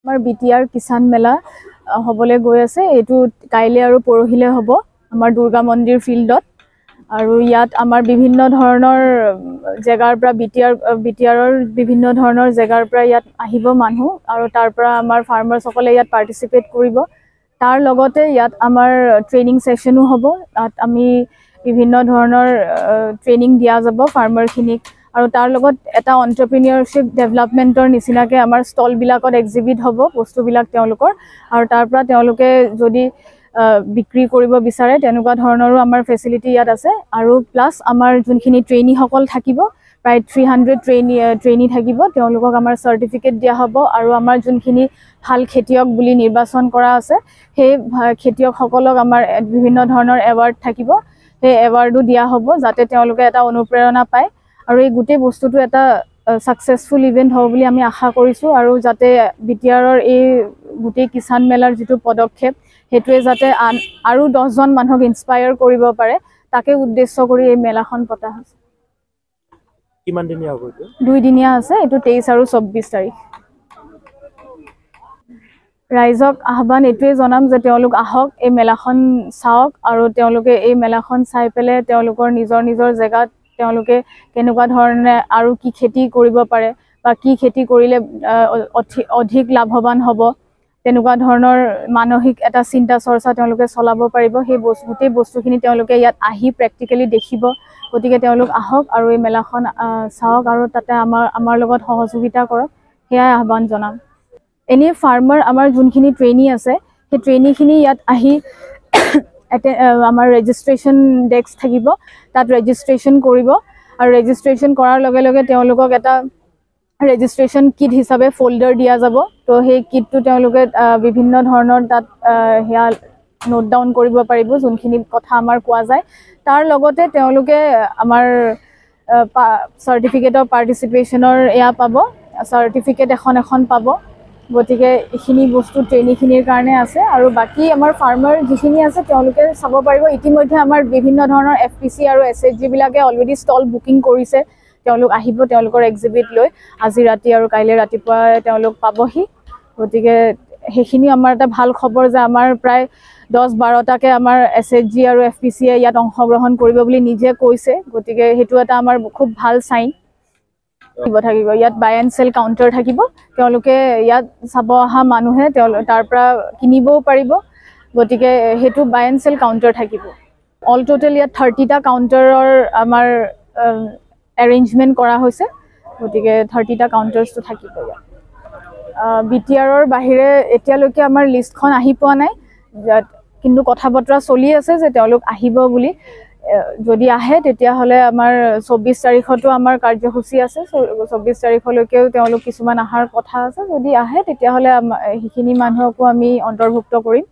আমাৰ বিটিআৰ কিষাণ মেলা হ'বলৈ গৈ আছে। এইটো কাইলৈ আৰু পৰহিলৈ হ'ব আমাৰ দুৰ্গা মন্দিৰ ফিল্ডত। আৰু ইয়াত আমাৰ বিভিন্ন ধৰণৰ জেগাৰ পৰা বিটিআৰৰ বিভিন্ন ধৰণৰ জেগাৰ পৰা ইয়াত আহিব মানুহ, আৰু তাৰ পৰা আমাৰ ফাৰ্মাৰ্ছসকলে ইয়াত পাৰ্টিচিপেট কৰিব। তাৰ লগতে ইয়াত আমাৰ ট্ৰেইনিং ছেশ্যনো হ'ব। তাত আমি বিভিন্ন ধৰণৰ ট্ৰেইনিং দিয়া যাব ফাৰ্মাৰখিনিক, আৰু তাৰ লগত এটা এণ্টাৰপ্ৰিনিয়ৰশ্বিপ ডেভেলপমেণ্টৰ নিচিনাকৈ আমাৰ ষ্টলবিলাকত এক্সিবিট হ'ব বস্তুবিলাক তেওঁলোকৰ, আৰু তাৰ পৰা তেওঁলোকে যদি বিক্ৰী কৰিব বিচাৰে তেনেকুৱা ধৰণৰো আমাৰ ফেচিলিটি ইয়াত আছে। আৰু প্লাছ আমাৰ যোনখিনি ট্ৰেইনীসকল থাকিব, প্ৰায় 300 ট্ৰেইনী থাকিব, তেওঁলোকক আমাৰ চাৰ্টিফিকেট দিয়া হ'ব। আৰু আমাৰ যোনখিনি ভাল খেতিয়ক বুলি নিৰ্বাচন কৰা আছে, সেই খেতিয়কসকলক আমাৰ বিভিন্ন ধৰণৰ এৱাৰ্ড থাকিব, সেই এৱাৰ্ডো দিয়া হ'ব যাতে তেওঁলোকে এটা অনুপ্ৰেৰণা পায়। আৰু এই গোটেই বস্তুটো এটা ছাকচেছফুল ইভেণ্ট হ'ব বুলি আমি আশা কৰিছোঁ, আৰু যাতে বিটিআৰৰ এই গোটেই কিষাণ মেলাৰ যিটো পদক্ষেপ, সেইটোৱে যাতে আৰু 10জন মানুহক ইনস্পায়াৰ কৰিব পাৰে, তাকে উদ্দেশ্য কৰি এই মেলাখন পতা হৈছে। কিমান দিনীয়া হ'ব এইটো? 2 দিনীয়া আছে, এইটো 23 আৰু 24 তাৰিখ। ৰাইজক আহ্বান এইটোৱে জনাম যে তেওঁলোক আহক, এই মেলাখন চাওক, আৰু তেওঁলোকে এই মেলাখন চাই পেলাই তেওঁলোকৰ নিজৰ জেগাত তেওঁলোকে কেনেকুৱা ধৰণে আৰু কি খেতি কৰিব পাৰে বা কি খেতি কৰিলে অধিক লাভৱান হ'ব, তেনেকুৱা ধৰণৰ মানসিক এটা চিন্তা চৰ্চা তেওঁলোকে চলাব পাৰিব। সেই গোটেই বস্তুখিনি তেওঁলোকে ইয়াত আহি প্ৰেক্টিকেলি দেখিব। গতিকে তেওঁলোক আহক আৰু এই মেলাখন চাওক, আৰু তাতে আমাৰ লগত সহযোগিতা কৰক, সেয়াই আহ্বান জনাম। এনেই ফাৰ্মাৰ আমাৰ যোনখিনি ট্ৰেইনী আছে, সেই ট্ৰেইনীখিনি ইয়াত আহি আমাৰ ৰেজিষ্ট্ৰেশ্যন ডেস্ক থাকিব, তাত ৰেজিষ্ট্ৰেশ্যন কৰিব, আৰু ৰেজিষ্ট্ৰেশ্যন কৰাৰ লগে লগে তেওঁলোকক এটা ৰেজিষ্ট্ৰেশ্যন কিট হিচাপে ফ'ল্ডাৰ দিয়া যাব। তো সেই কিটটো তেওঁলোকে বিভিন্ন ধৰণৰ তাত সেয়া নোট ডাউন কৰিব পাৰিব, যোনখিনি কথা আমাৰ কোৱা যায়। তাৰ লগতে তেওঁলোকে আমাৰ চাৰ্টিফিকেট অফ পাৰ্টিচিপেশ্যনৰ এয়া পাব, চাৰ্টিফিকেট এখন পাব। গতিকে এইখিনি বস্তু ট্ৰেইনীখিনিৰ কাৰণে আছে, আৰু বাকী আমাৰ ফাৰ্মাৰ যিখিনি আছে তেওঁলোকে চাব পাৰিব। ইতিমধ্যে আমাৰ বিভিন্ন ধৰণৰ FPC আৰু SHG-বিলাকে অলৰেডি ষ্টল বুকিং কৰিছে। তেওঁলোক আহিব তেওঁলোকৰ এক্সিবিট লৈ, আজি ৰাতি আৰু কাইলৈ ৰাতিপুৱা তেওঁলোক পাবহি। গতিকে সেইখিনি আমাৰ এটা ভাল খবৰ যে আমাৰ প্ৰায় 10-12টাকৈ আমাৰ SHG আৰু FPCয়ে ইয়াত অংশগ্ৰহণ কৰিব বুলি নিজে কৈছে। গতিকে সেইটো এটা আমাৰ খুব ভাল চাইন থাকিব। ইয়াত বাই এণ্ড চেল কাউণ্টাৰ থাকিব, তেওঁলোকে ইয়াত চাব অহা মানুহে তাৰ পৰা কিনিবও পাৰিব। গতিকে সেইটো বাই এণ্ড চেল কাউণ্টাৰ থাকিব। অল টোটেল ইয়াত 30টা কাউণ্টাৰৰ আমাৰ এৰেঞ্জমেণ্ট কৰা হৈছে। গতিকে 30টা কাউণ্টাৰ্ছটো থাকিব ইয়াত। বিটিআৰৰ বাহিৰে এতিয়ালৈকে আমাৰ লিষ্টখন আহি পোৱা নাই, কিন্তু কথা বতৰা চলি আছে যে তেওঁলোক আহিব বুলি। যদি আহে তেতিয়াহ'লে আমাৰ 24 তাৰিখতো আমাৰ কাৰ্যসূচী আছে, 24 তাৰিখলৈকেও তেওঁলোক কিছুমান অহাৰ কথা আছে। যদি আহে তেতিয়াহ'লে সেইখিনি মানুহকো আমি অন্তৰ্ভুক্ত কৰিম।